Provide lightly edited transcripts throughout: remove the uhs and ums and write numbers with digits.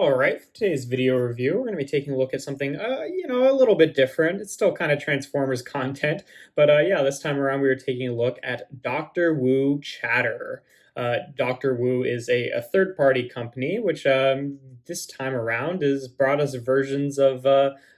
All right, for today's video review, we're going to be taking a look at something, a little bit different. It's still kind of Transformers content, but yeah, this time around we were taking a look at Doctor Wu Chatter. Doctor Wu is a third-party company, which this time around has brought us versions of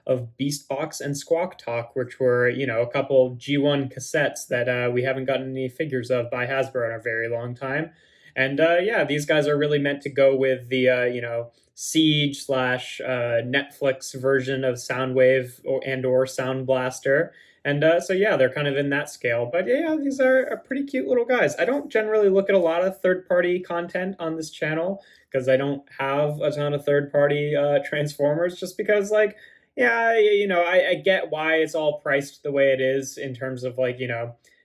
Beastbox and Squawktalk, which were, a couple G1 cassettes that we haven't gotten any figures of by Hasbro in a very long time. And yeah, these guys are really meant to go with the, Siege slash Netflix version of Soundwave or Soundblaster. And so yeah, they're kind of in that scale. But yeah, these are pretty cute little guys. I don't generally look at a lot of third-party content on this channel because I don't have a ton of third-party Transformers. Just because, like, yeah, I get why it's all priced the way it is in terms of, like,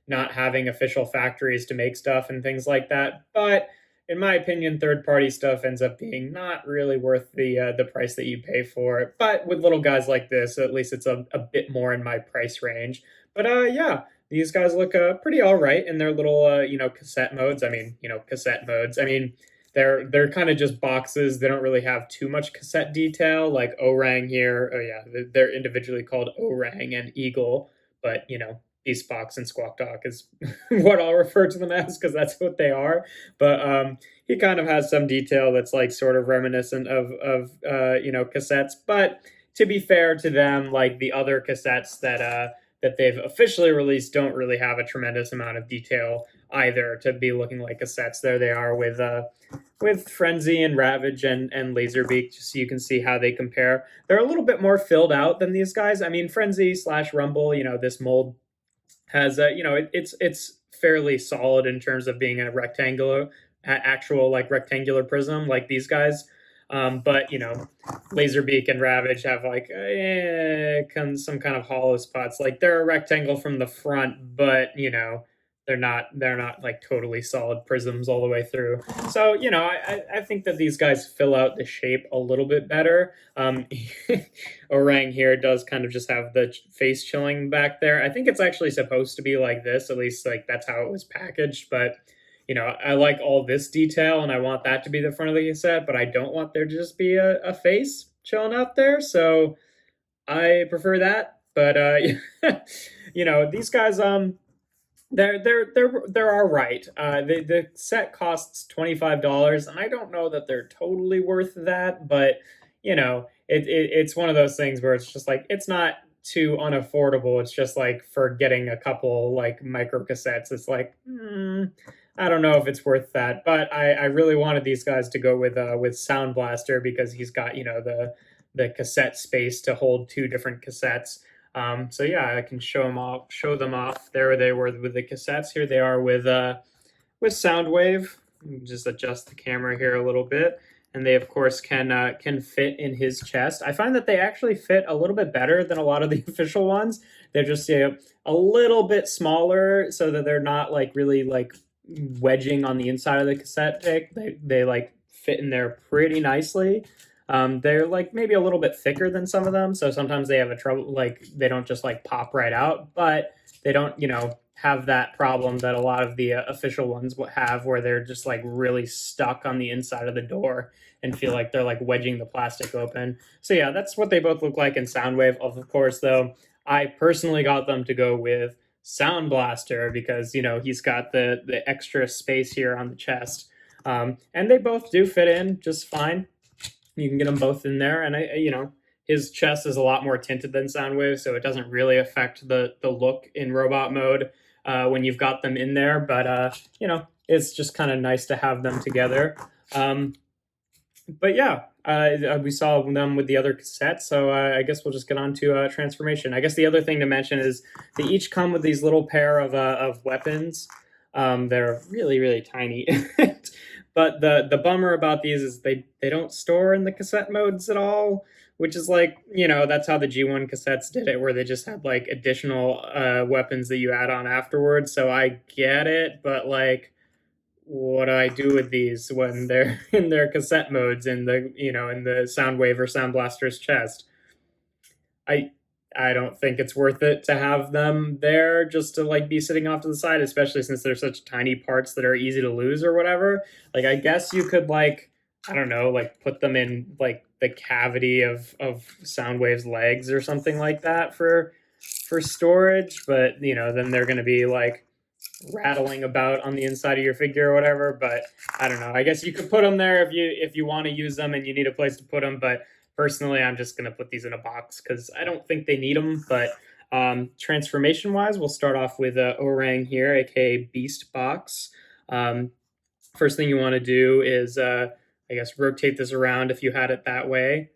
not having official factories to make stuff and things like that. But in my opinion, third-party stuff ends up being not really worth the price that you pay for it. But with little guys like this, at least it's a bit more in my price range. But yeah, these guys look pretty all right in their little cassette modes. I mean, cassette modes. I mean, they're kind of just boxes. They don't really have too much cassette detail, like Orang here. Oh yeah, they're individually called Orang and Eagle, but Beastbox and Squawk Talk is what I'll refer to them as because that's what they are. But he kind of has some detail that's like sort of reminiscent of cassettes. But to be fair to them, like the other cassettes that they've officially released don't really have a tremendous amount of detail either to be looking like cassettes. There they are with Frenzy and Ravage and Laserbeak, just so you can see how they compare. They're a little bit more filled out than these guys. I mean, Frenzy slash Rumble, this mold has it's fairly solid in terms of being a actual like rectangular prism like these guys. But Laserbeak and Ravage have like some kind of hollow spots. Like they're a rectangle from the front, but they're not like totally solid prisms all the way through. So I think that these guys fill out the shape a little bit better. Orang here does kind of just have the face chilling back there. I think it's actually supposed to be like this, at least like that's how it was packaged. But I like all this detail and I want that to be the front of the cassette, but I don't want there to just be a face chilling out there. So I prefer that. But these guys they're all right. The set costs $25, and I don't know that they're totally worth that, but it's one of those things where it's just like it's not too unaffordable. It's just like for getting a couple like micro cassettes, it's like I don't know if it's worth that. But I really wanted these guys to go with Sound Blaster because he's got the cassette space to hold two different cassettes. So yeah, I can show them off. There they were with the cassettes. Here they are with Soundwave. Just adjust the camera here a little bit, and they of course can fit in his chest. I find that they actually fit a little bit better than a lot of the official ones. They're just a little bit smaller, so that they're not like really like wedging on the inside of the cassette deck. They like fit in there pretty nicely. They're like maybe a little bit thicker than some of them, so sometimes they have a trouble, like they don't just like pop right out, but they don't have that problem that a lot of the official ones have, where they're just like really stuck on the inside of the door and feel like they're like wedging the plastic open. So yeah, that's what they both look like in Soundwave. Of course, though, I personally got them to go with Sound Blaster because he's got the extra space here on the chest, and they both do fit in just fine. You can get them both in there, and his chest is a lot more tinted than Soundwave, so it doesn't really affect the look in robot mode when you've got them in there. But it's just kind of nice to have them together. But yeah, we saw them with the other cassettes, so I guess we'll just get on to transformation. I guess the other thing to mention is they each come with these little pair of weapons. They're really, really tiny. But the bummer about these is they don't store in the cassette modes at all, which is like, that's how the G1 cassettes did it, where they just had like additional weapons that you add on afterwards. So I get it, but like, what do I do with these when they're in their cassette modes in the in the Soundwave or Sound Blaster's chest? I don't think it's worth it to have them there just to like be sitting off to the side, especially since they're such tiny parts that are easy to lose or whatever. Like, I guess you could like, I don't know, like put them in like the cavity of Soundwave's legs or something like that for storage. But then they're going to be like rattling about on the inside of your figure or whatever. But I don't know. I guess you could put them there if you want to use them and you need a place to put them. But personally, I'm just gonna put these in a box because I don't think they need them. But transformation wise, we'll start off with Orang here, aka Beastbox. Um, First thing you want to do is I guess rotate this around if you had it that way.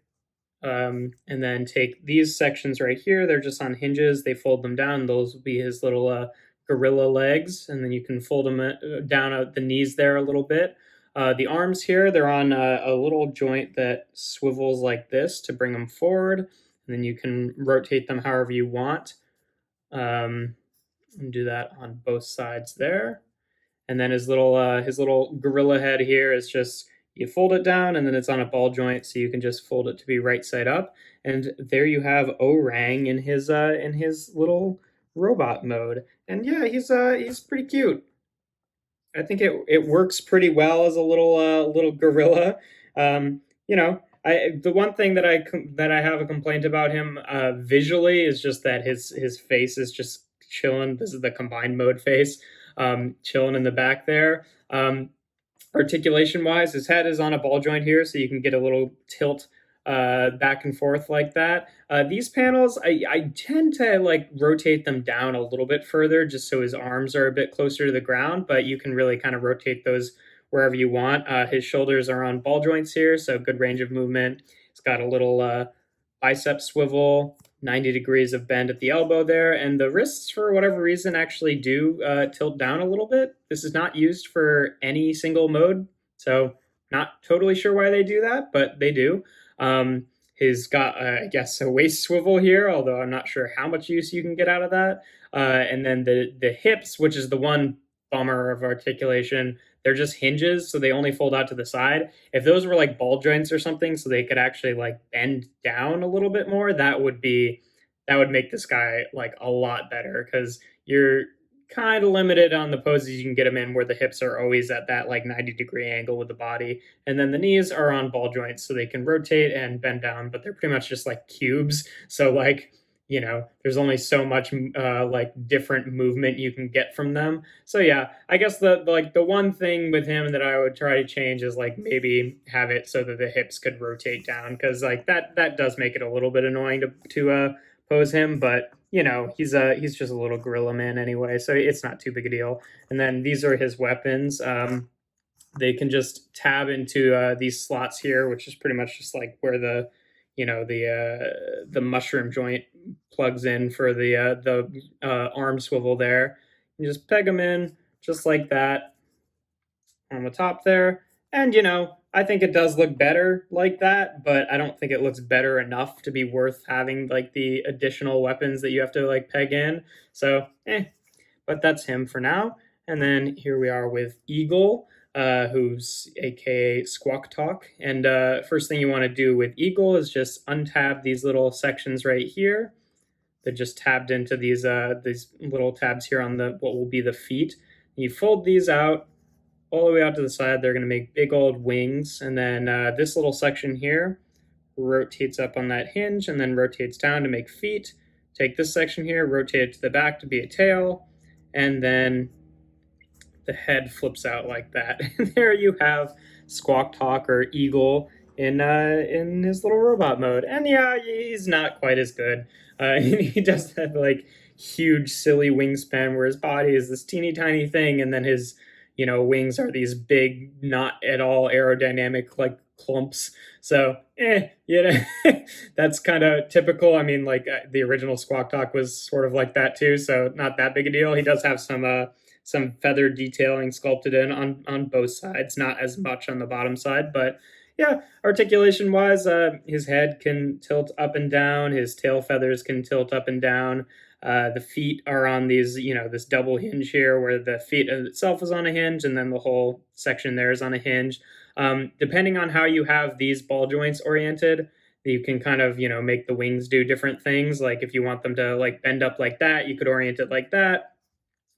And then take these sections right here. They're just on hinges. They fold them down. Those will be his little gorilla legs. And then you can fold them down at the knees there a little bit. The arms here, they're on a little joint that swivels like this to bring them forward. And then you can rotate them however you want. And do that on both sides there. And then his little gorilla head here is just you fold it down and then it's on a ball joint, so you can just fold it to be right side up. And there you have Orang in his little robot mode. And yeah, he's pretty cute. I think it works pretty well as a little gorilla. The one thing that I have a complaint about him visually is just that his face is just chilling. This is the combined mode face, chilling in the back there. Articulation wise, his head is on a ball joint here, so you can get a little tilt back and forth like that. These panels, I tend to like rotate them down a little bit further just so his arms are a bit closer to the ground, but you can really kind of rotate those wherever you want. His shoulders are on ball joints here, so good range of movement. It's got a little bicep swivel, 90 degrees of bend at the elbow there, and the wrists, for whatever reason, actually do tilt down a little bit. This is not used for any single mode, so not totally sure why they do that, but they do. He's got, I guess, a waist swivel here, although I'm not sure how much use you can get out of that. And then the hips, which is the one bummer of articulation, they're just hinges, so they only fold out to the side. If those were like ball joints or something, so they could actually like bend down a little bit more, that would make this guy like a lot better, because you're kind of limited on the poses you can get him in where the hips are always at that like 90-degree angle with the body, and then the knees are on ball joints so they can rotate and bend down, but they're pretty much just like cubes. So like, there's only so much like different movement you can get from them. So yeah, I guess the one thing with him that I would try to change is like maybe have it so that the hips could rotate down, because like that does make it a little bit annoying to pose him. But he's just a little gorilla man anyway, so it's not too big a deal. And then these are his weapons. They can just tab into these slots here, which is pretty much just like where the mushroom joint plugs in for the arm swivel there. You just peg them in just like that on the top there. And I think it does look better like that, but I don't think it looks better enough to be worth having like the additional weapons that you have to like peg in. So but that's him for now. And then here we are with Eagle, who's aka Squawktalk. And first thing you want to do with Eagle is just untab these little sections right here. They're just tabbed into these little tabs here on what will be the feet. You fold these out all the way out to the side. They're going to make big old wings. And then this little section here rotates up on that hinge and then rotates down to make feet. Take this section here, rotate it to the back to be a tail, and then the head flips out like that. And there you have Squawktalk, or Eagle, in his little robot mode. And yeah, he's not quite as good. He does have like huge silly wingspan where his body is this teeny tiny thing, and then his wings are these big, not at all aerodynamic like clumps. So that's kind of typical. I mean, like the original Squawktalk was sort of like that too, so not that big a deal. He does have some feather detailing sculpted in on both sides, not as much on the bottom side. But yeah, articulation wise, his head can tilt up and down, his tail feathers can tilt up and down. The feet are on these, this double hinge here where the feet itself is on a hinge and then the whole section there is on a hinge. Depending on how you have these ball joints oriented, you can kind of, make the wings do different things. Like if you want them to like bend up like that, you could orient it like that.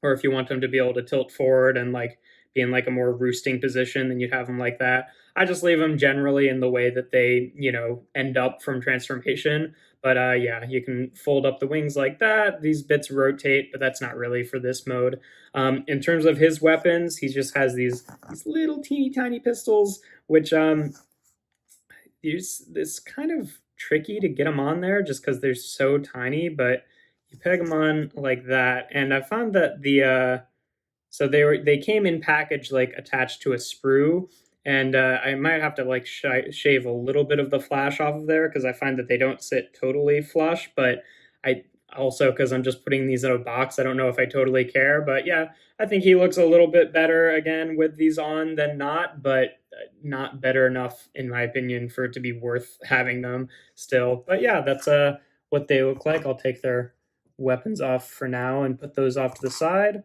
Or if you want them to be able to tilt forward and like be in like a more roosting position, then you'd have them like that. I just leave them generally in the way that they, end up from transformation. But yeah, you can fold up the wings like that. These bits rotate, but that's not really for this mode. In terms of his weapons, he just has these little teeny tiny pistols, which it's kind of tricky to get them on there just because they're so tiny. But you peg them on like that, and I found that so they came in package like attached to a sprue, and I might have to like shave a little bit of the flash off of there because I find that they don't sit totally flush. But I also, because I'm just putting these in a box, I don't know if I totally care. But yeah, I think he looks a little bit better again with these on than not, but not better enough in my opinion for it to be worth having them still. But yeah, that's what they look like. I'll take their weapons off for now and put those off to the side.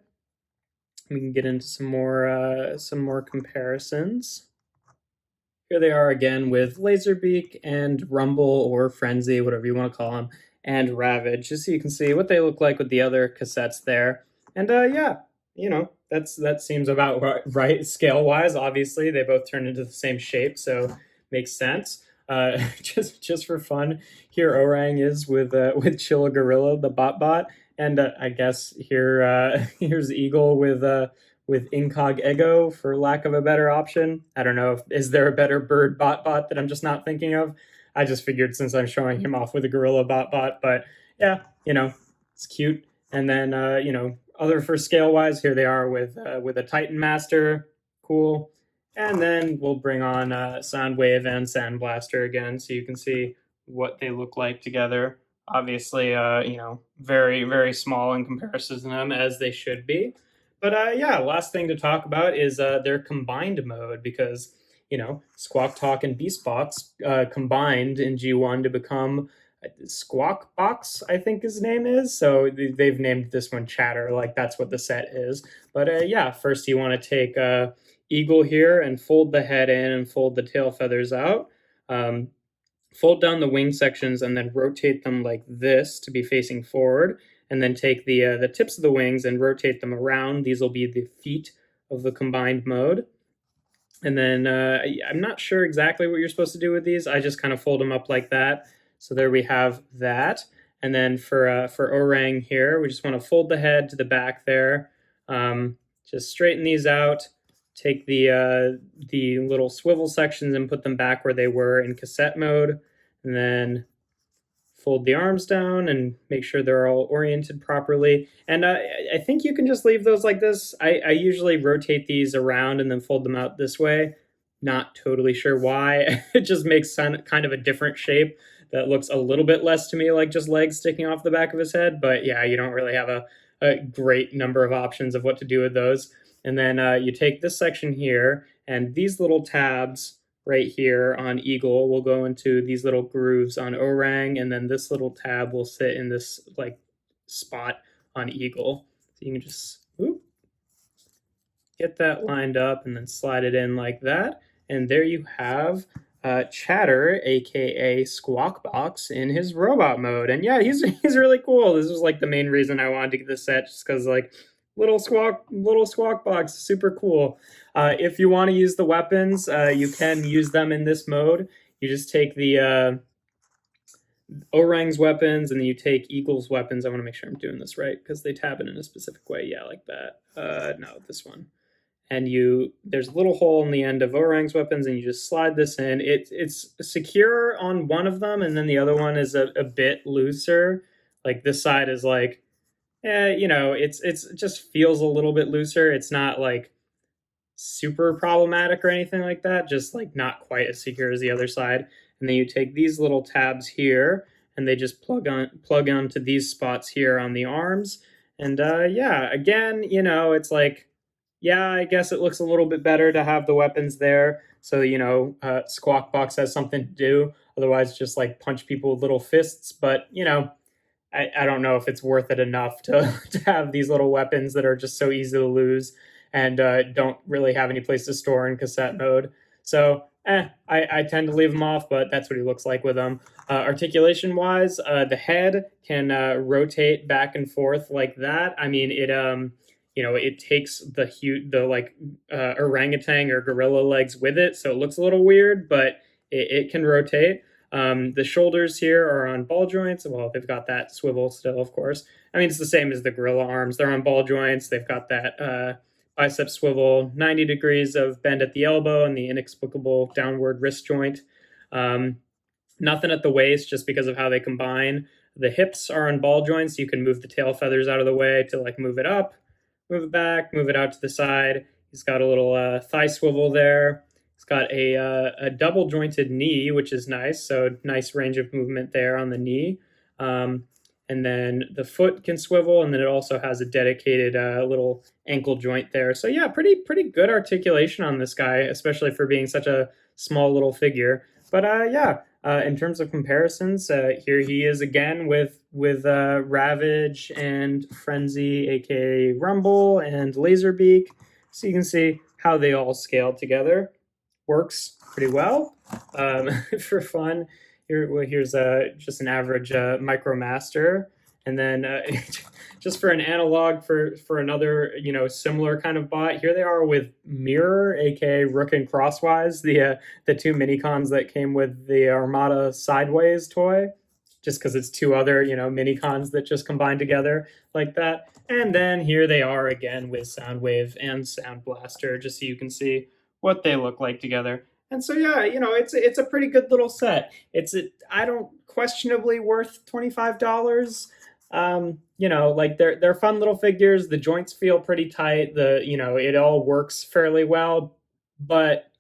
We can get into some more comparisons. Here they are again with Laserbeak and Rumble or Frenzy, whatever you want to call them, and Ravage, just so you can see what they look like with the other cassettes there. And yeah, that seems about right scale wise. Obviously, they both turn into the same shape, so makes sense. Just for fun, here Orang is with Chilla Gorilla, the bot, and I guess here's Eagle with Incog Ego, for lack of a better option. I don't know, is there a better bird bot that I'm just not thinking of? I just figured since I'm showing him off with a gorilla bot, but yeah, it's cute. And then other for scale wise, here they are with a Titan Master, cool. And then we'll bring on Soundwave and Soundblaster again, so you can see what they look like together. Obviously, very, very small in comparison to them, as they should be. But yeah, last thing to talk about is their combined mode, because, Squawktalk and Beastbox combined in G1 to become Squawkbox, I think his name is. So they've named this one Chatter, like that's what the set is. But yeah, first you want to take Eagle here and fold the head in and fold the tail feathers out. Fold down the wing sections and then rotate them like this to be facing forward, and then take the tips of the wings and rotate them around. These will be the feet of the combined mode. And then I'm not sure exactly what you're supposed to do with these. I just kind of fold them up like that. So there we have that. And then for Orang here, we just want to fold the head to the back there. Just straighten these out. Take the little swivel sections and put them back where they were in cassette mode. And then fold the arms down and make sure they're all oriented properly. And I think you can just leave those like this. I usually rotate these around and then fold them out this way. Not totally sure why. It just makes kind of a different shape that looks a little bit less to me like just legs sticking off the back of his head. But yeah, you don't really have a great number of options of what to do with those. And then you take this section here, and these little tabs right here on Eagle will go into these little grooves on Orang, and then this little tab will sit in this like spot on Eagle. So you can just get that lined up and then slide it in like that. And there you have Chatter, aka Squawkbox, in his robot mode. And yeah, he's really cool. This was like the main reason I wanted to get this set, just because like little Squawkbox, super cool. If you want to use the weapons, you can use them in this mode. You just take the Orang's weapons, and then you take Eagle's weapons. I want to make sure I'm doing this right because they tab it in a specific way. Yeah, like that. No, this one. And there's a little hole in the end of Orang's weapons, and you just slide this in. It's secure on one of them, and then the other one is a bit looser. Like this side is like, it just feels a little bit looser. It's not like super problematic or anything like that, just like not quite as secure as the other side. And then you take these little tabs here, and they just plug onto these spots here on the arms. And yeah, again, it's like, yeah, I guess it looks a little bit better to have the weapons there. So, Squawkbox has something to do. Otherwise, just like punch people with little fists. But, I don't know if it's worth it enough to have these little weapons that are just so easy to lose and don't really have any place to store in cassette mode. So, I tend to leave them off, but that's what he looks like with them. Articulation-wise, the head can rotate back and forth like that. I mean, it takes the like orangutan or gorilla legs with it, so it looks a little weird, but it can rotate. The shoulders here are on ball joints. Well, they've got that swivel still, of course. I mean, it's the same as the gorilla arms. They're on ball joints. They've got that bicep swivel, 90 degrees of bend at the elbow, and the inexplicable downward wrist joint. Nothing at the waist, just because of how they combine. The hips are on ball joints. You can move the tail feathers out of the way to like move it up, move it back, move it out to the side. He's got a little thigh swivel there. He's got a double jointed knee, which is nice. So nice range of movement there on the knee. And then the foot can swivel, and then it also has a dedicated little ankle joint there. So yeah, pretty good articulation on this guy, especially for being such a small little figure. But yeah, in terms of comparisons, here he is again with Ravage and Frenzy, aka Rumble, and Laserbeak. So you can see how they all scale together. Works pretty well. For fun, here's just an average Micromaster, and then just for an analog for another similar kind of bot. Here they are with Mirror, aka Rook and Crosswise, the two minicons that came with the Armada Sideways toy, just because it's two other minicons that just combine together like that. And then here they are again with Soundwave and Soundblaster, just so you can see what they look like together. And so yeah, it's a pretty good little set. I don't questionably worth $25. Like they're fun little figures. The joints feel pretty tight. It all works fairly well, but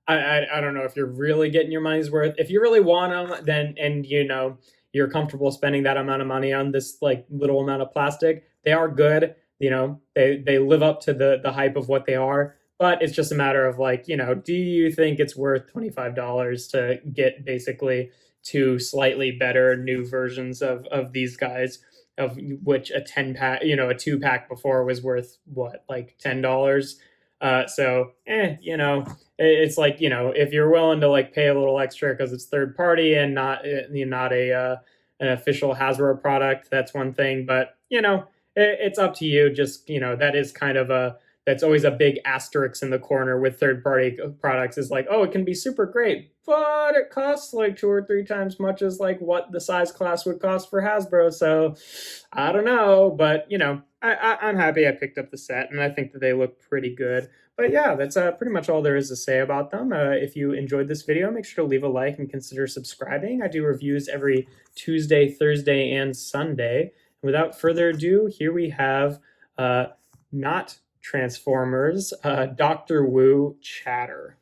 I don't know if you're really getting your money's worth. If you really want them, then and you're comfortable spending that amount of money on this like little amount of plastic, they are good. They live up to the hype of what they are. But it's just a matter of like, do you think it's worth $25 to get basically two slightly better new versions of these guys, of which a 10-pack, a 2-pack before was worth what, like $10? It's like, if you're willing to like pay a little extra because it's third party and not an official Hasbro product, that's one thing. But it's up to you. Just that is kind of that's always a big asterisk in the corner with third-party products, is like, oh, it can be super great, but it costs like 2 or 3 times much as like what the size class would cost for Hasbro. So I don't know, but I'm happy I picked up the set, and I think that they look pretty good. But yeah, that's pretty much all there is to say about them. If you enjoyed this video, make sure to leave a like and consider subscribing. I do reviews every Tuesday, Thursday, and Sunday. And without further ado, here we have not Transformers, Dr. Wu Chatter.